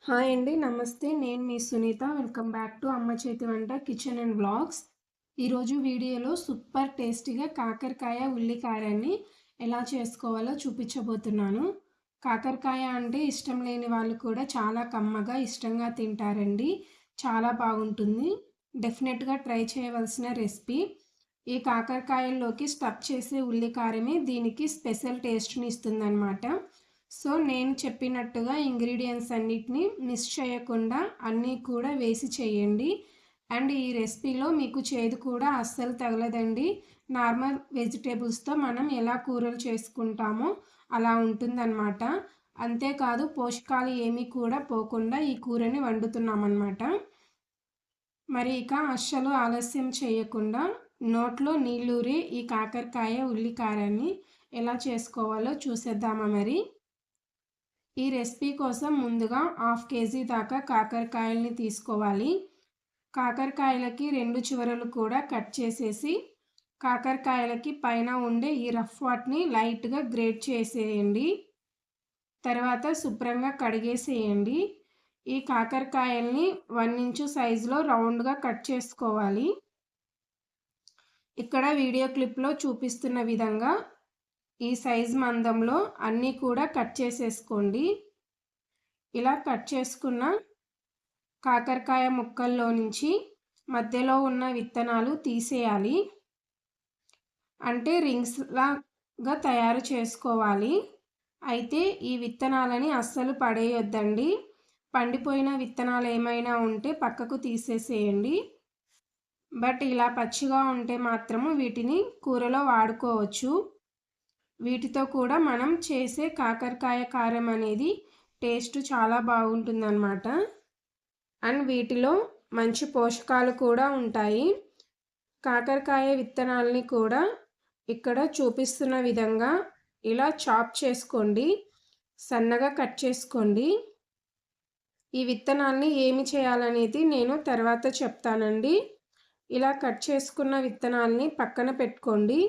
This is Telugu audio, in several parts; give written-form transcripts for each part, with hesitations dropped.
హాయ్ అండి. నమస్తే. నేను మీ సునీత. వెల్కమ్ బ్యాక్ టు అమ్మ చేతి వంట కిచెన్ అండ్ వ్లాగ్స్. ఈరోజు వీడియోలో సూపర్ టేస్టీగా కాకరకాయ ఉల్లికారాన్ని ఎలా చేసుకోవాలో చూపించబోతున్నాను. కాకరకాయ అంటే ఇష్టం లేని వాళ్ళు కూడా చాలా కమ్మగా ఇష్టంగా తింటారండి. చాలా బాగుంటుంది. డెఫినెట్గా ట్రై చేయవలసిన రెసిపీ. ఈ కాకరకాయల్లోకి స్టఫ్ చేసే ఉల్లికారమే దీనికి స్పెషల్ టేస్ట్ని ఇస్తుందన్నమాట. సో నేను చెప్పినట్టుగా ఇంగ్రీడియంట్స్ అన్నిటిని మిస్ చేయకుండా అన్నీ కూడా వేసి చేయండి. అండ్ ఈ రెసిపీలో మీకు చేదు కూడా అస్సలు తగలదండి. నార్మల్ వెజిటేబుల్స్తో మనం ఎలా కూరలు చేసుకుంటామో అలా ఉంటుందన్నమాట. అంతేకాదు పోషకాలు ఏమీ కూడా పోకుండా ఈ కూరని వండుతున్నామన్నమాట. మరి ఇక అస్సలు ఆలస్యం చేయకుండా నోట్లో నీళ్ళూరే ఈ కాకరకాయ ఉల్లికారాన్ని ఎలా చేసుకోవాలో చూసేద్దామా మరి. ఈ రెసిపీ కోసం ముందుగా 1/2 కేజీ దాకా కాకరకాయల్ని తీసుకోవాలి. కాకరకాయలకి 2 చివరలు కూడా కట్ చేసేసి కాకరకాయలకి పైన ఉండే ఈ రఫ్ వాట్ని లైట్గా గ్రేట్ చేసేయండి. తర్వాత శుభ్రంగా కడిగేసేయండి. ఈ కాకరకాయల్ని 1 ఇంచు సైజులో రౌండ్గా కట్ చేసుకోవాలి. ఇక్కడ వీడియో క్లిప్లో చూపిస్తున్న విధంగా ఈ సైజ్ మందంలో అన్నీ కూడా కట్ చేసేసుకోండి. ఇలా కట్ చేసుకున్న కాకరకాయ ముక్కల్లో నుంచి మధ్యలో ఉన్న విత్తనాలు తీసేయాలి. అంటే రింగ్స్ లాగా తయారు చేసుకోవాలి. అయితే ఈ విత్తనాలని అస్సలు పడేయొద్దండి. పండిపోయిన విత్తనాలు ఏమైనా ఉంటే పక్కకు తీసేసేయండి. బట్ ఇలా పచ్చిగా ఉంటే మాత్రము వీటిని కూరలో వాడుకోవచ్చు. వీటితో కూడా మనం చేసే కాకరకాయ కారం అనేది టేస్ట్ చాలా బాగుంటుందన్నమాట. అండ్ వీటిలో మంచి పోషకాలు కూడా ఉంటాయి. కాకరకాయ విత్తనాలని కూడా ఇక్కడ చూపిస్తున్న విధంగా ఇలా చాప్ చేసుకోండి. సన్నగా కట్ చేసుకోండి. ఈ విత్తనాల్ని ఏమి చేయాలనేది నేను తర్వాత చెప్తానండి. ఇలా కట్ చేసుకున్న విత్తనాల్ని పక్కన పెట్టుకోండి.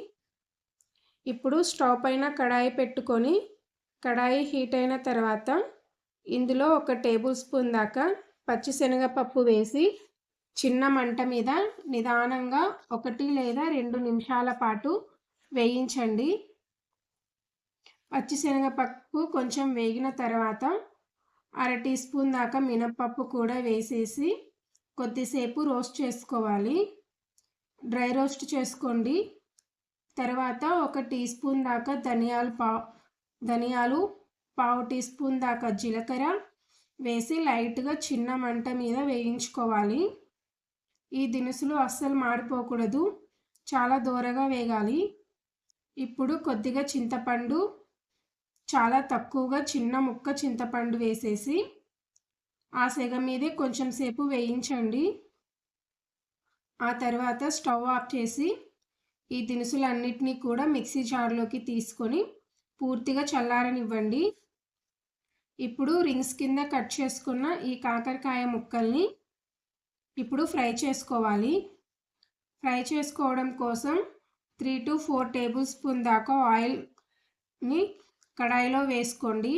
ఇప్పుడు స్టవ్ పైన కడాయి పెట్టుకొని కడాయి హీట్ అయిన తర్వాత ఇందులో 1 టేబుల్ స్పూన్ దాకా పచ్చిశనగపప్పు వేసి చిన్న మంట మీద నిదానంగా 1 లేదా 2 నిమిషాల పాటు వేయించండి. పచ్చిశనగపప్పు కొంచెం వేగిన తర్వాత 1/2 టీ స్పూన్ దాకా మినప్పప్పు కూడా వేసేసి కొద్దిసేపు రోస్ట్ చేసుకోవాలి. డ్రై రోస్ట్ చేసుకోండి. తర్వాత 1 టీ స్పూన్ దాకా ధనియాలు, పావు టీ స్పూన్ దాకా జీలకర్ర వేసి లైట్గా చిన్న మంట మీద వేయించుకోవాలి. ఈ దినుసులు అస్సలు మాడిపోకూడదు, చాలా దోరగా వేగాలి. ఇప్పుడు కొద్దిగా చింతపండు, చాలా తక్కువగా చిన్న ముక్క చింతపండు వేసేసి ఆ సెగ మీదే కొంచెం సేపు వేయించండి. ఆ తర్వాత స్టవ్ ఆఫ్ చేసి ఈ దినుసులన్నిటినీ కూడా మిక్సీ జార్లోకి తీసుకొని పూర్తిగా చల్లారనివ్వండి. ఇప్పుడు రింగ్స్ కింద కట్ చేసుకున్న ఈ కాకరకాయ ముక్కల్ని ఇప్పుడు ఫ్రై చేసుకోవాలి. ఫ్రై చేసుకోవడం కోసం 3 to 4 టేబుల్ స్పూన్ దాకా ఆయిల్ని కడాయిలో వేసుకోండి.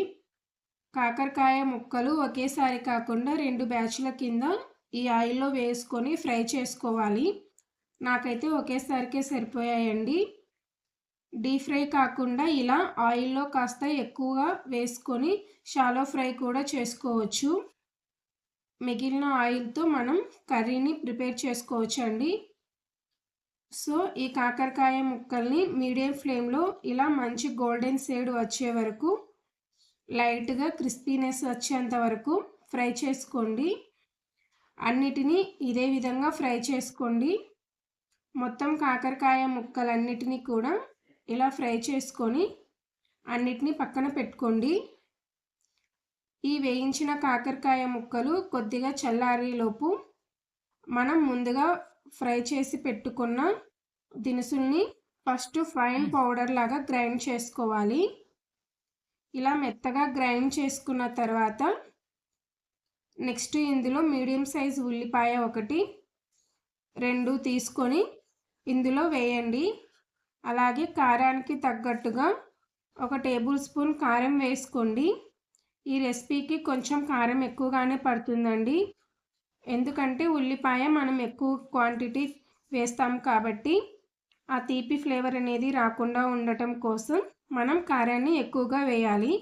కాకరకాయ ముక్కలు ఒకేసారి కాకుండా 2 బ్యాచ్ల కింద ఈ ఆయిల్లో వేసుకొని ఫ్రై చేసుకోవాలి. నాకైతే ఒకేసారికే సరిపోయాయండి. డీప్ ఫ్రై కాకుండా ఇలా ఆయిల్లో కాస్త ఎక్కువగా వేసుకొని షాలో ఫ్రై కూడా చేసుకోవచ్చు. మిగిలిన ఆయిల్తో మనం కర్రీని ప్రిపేర్ చేసుకోవచ్చండి. సో ఈ కాకరకాయ ముక్కల్ని మీడియం ఫ్లేమ్లో ఇలా మంచి గోల్డెన్ షేడ్ వచ్చే వరకు లైట్గా క్రిస్పీనెస్ వచ్చేంత వరకు ఫ్రై చేసుకోండి. అన్నిటినీ ఇదే విధంగా ఫ్రై చేసుకోండి. మొత్తం కాకరకాయ ముక్కలన్నిటినీ కూడా ఇలా ఫ్రై చేసుకొని అన్నిటినీ పక్కన పెట్టుకోండి. ఈ వేయించిన కాకరకాయ ముక్కలు కొద్దిగా చల్లారేలోపు మనం ముందుగా ఫ్రై చేసి పెట్టుకున్న దినుసుల్ని ఫస్ట్ ఫైన్ పౌడర్ లాగా గ్రైండ్ చేసుకోవాలి. ఇలా మెత్తగా గ్రైండ్ చేసుకున్న తర్వాత నెక్స్ట్ ఇందులో మీడియం సైజ్ ఉల్లిపాయ 1, 2 తీసుకొని ఇందులో వేయండి. అలాగే కారానికి తగ్గట్టుగా 1 టేబుల్ స్పూన్ కారం వేసుకోండి. ఈ రెసిపీకి కొంచెం కారం ఎక్కువగానే పడుతుందండి. ఎందుకంటే ఉల్లిపాయ మనం ఎక్కువ క్వాంటిటీ వేస్తాం కాబట్టి ఆ తీపి ఫ్లేవర్ అనేది రాకుండా ఉండటం కోసం మనం కారాన్ని ఎక్కువగా వేయాలి.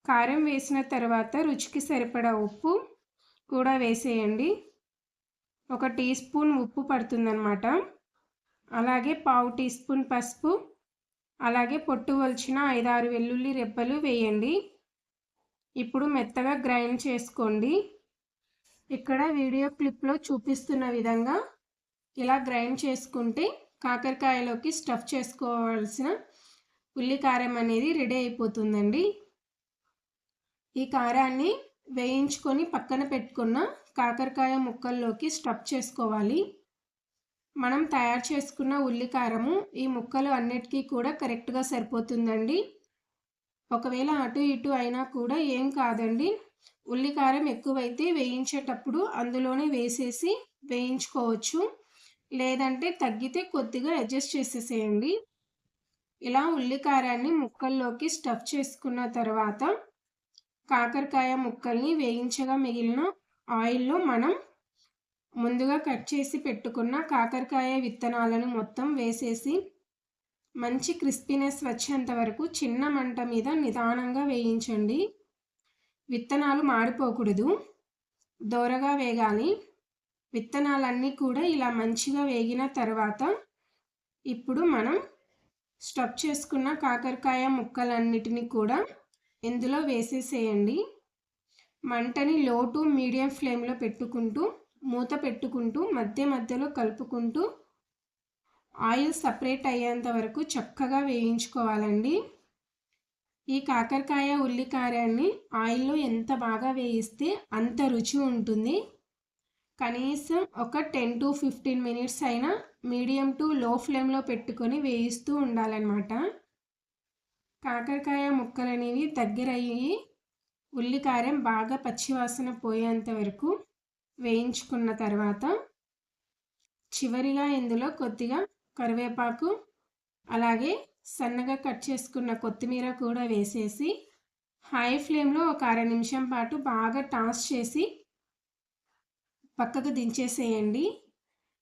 కారం వేసిన తర్వాత రుచికి సరిపడా ఉప్పు కూడా వేసేయండి. 1 టీ స్పూన్ ఉప్పు పడుతుందన్నమాట. అలాగే పావు టీ స్పూన్ పసుపు, అలాగే పొట్టు ఒలిచిన 5-6 వెల్లుల్లి రెబ్బలు వేయండి. ఇప్పుడు మెత్తగా గ్రైండ్ చేసుకోండి. ఇక్కడ వీడియో క్లిప్లో చూపిస్తున్న విధంగా ఇలా గ్రైండ్ చేసుకుంటే కాకరకాయలోకి స్టఫ్ చేసుకోవాల్సిన ఉల్లికారం అనేది రెడీ అయిపోతుందండి. ఈ కారాన్ని వేయించుకొని పక్కన పెట్టుకున్న కాకరకాయ ముక్కల్లోకి స్టఫ్ చేసుకోవాలి. మనం తయారు చేసుకున్న ఉల్లికారము ఈ ముక్కలు అన్నిటికీ కూడా కరెక్ట్గా సరిపోతుందండి. ఒకవేళ అటు ఇటు అయినా కూడా ఏం కాదండి. ఉల్లికారం ఎక్కువైతే వేయించేటప్పుడు అందులోనే వేసేసి వేయించుకోవచ్చు. లేదంటే తగ్గితే కొద్దిగా అడ్జస్ట్ చేసేసేయండి. ఇలా ఉల్లికారాన్ని ముక్కల్లోకి స్టఫ్ చేసుకున్న తర్వాత కాకరకాయ ముక్కల్ని వేయించగా మిగిలిన ఆయిల్లో మనం ముందుగా కట్ చేసి పెట్టుకున్న కాకరకాయ విత్తనాలను మొత్తం వేసేసి మంచి క్రిస్పీనెస్ వచ్చేంత వరకు చిన్న మంట మీద నిదానంగా వేయించండి. విత్తనాలు మాడిపోకూడదు, దోరగా వేగాలి. విత్తనాలన్నీ కూడా ఇలా మంచిగా వేగిన తర్వాత ఇప్పుడు మనం స్టఫ్ చేసుకున్న కాకరకాయ ముక్కలన్నిటిని కూడా ఇందులో వేసేసేయండి. మంటని లో టు మీడియం ఫ్లేమ్లో పెట్టుకుంటూ మూత పెట్టుకుంటూ మధ్య మధ్యలో కలుపుకుంటూ ఆయిల్ సపరేట్ అయ్యేంత వరకు చక్కగా వేయించుకోవాలండి. ఈ కాకరకాయ ఉల్లికారాన్ని ఆయిల్లో ఎంత బాగా వేయిస్తే అంత రుచి ఉంటుంది. కనీసం ఒక 10 to 15 మినిట్స్ అయినా మీడియం టు లో ఫ్లేమ్లో పెట్టుకొని వేయిస్తూ ఉండాలన్నమాట. కాకరకాయ ముక్కలు అనేవి దగ్గరయ్యి ఉల్లికారం బాగా పచ్చివాసన పోయేంత వరకు వేయించుకున్న తర్వాత చివరిగా ఇందులో కొద్దిగా కరివేపాకు, అలాగే సన్నగా కట్ చేసుకున్న కొత్తిమీర కూడా వేసేసి హై ఫ్లేమ్లో ఒక 1/2 నిమిషం పాటు బాగా టాస్ చేసి పక్కకు దించేసేయండి.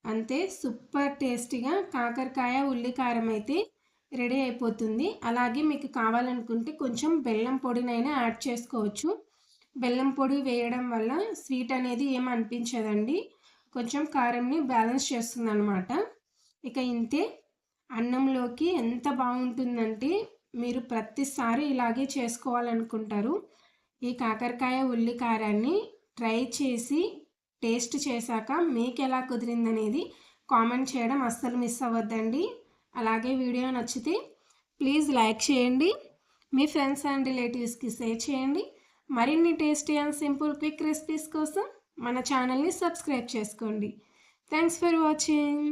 అంతే, సూపర్ టేస్టీగా కాకరకాయ ఉల్లికారం అయితే రెడీ అయిపోతుంది. అలాగే మీకు కావాలనుకుంటే కొంచెం బెల్లం పొడినైనా యాడ్ చేసుకోవచ్చు. బెల్లం పొడి వేయడం వల్ల స్వీట్ అనేది ఏం అనిపించదండి, కొంచెం కారంని బ్యాలెన్స్ చేస్తుంది అన్నమాట. ఇక ఇంతే, అన్నంలోకి ఎంత బాగుంటుందంటే మీరు ప్రతిసారి ఇలాగే చేసుకోవాలనుకుంటారు. ఈ కాకరకాయ ఉల్లికారాన్ని ట్రై చేసి టేస్ట్ చేశాక మీకు ఎలా కుదిరిందనేది కామెంట్ చేయడం అస్సలు మిస్ అవ్వద్దండి. అలాగే వీడియో నచ్చితే ప్లీజ్ లైక్ చేయండి, మీ ఫ్రెండ్స్ అండ్ రిలేటివ్స్కి షేర్ చేయండి. మరిన్ని tasty and simple quick recipes కోసం మన ఛానల్ని సబ్స్క్రైబ్ చేసుకోండి. Thanks for watching.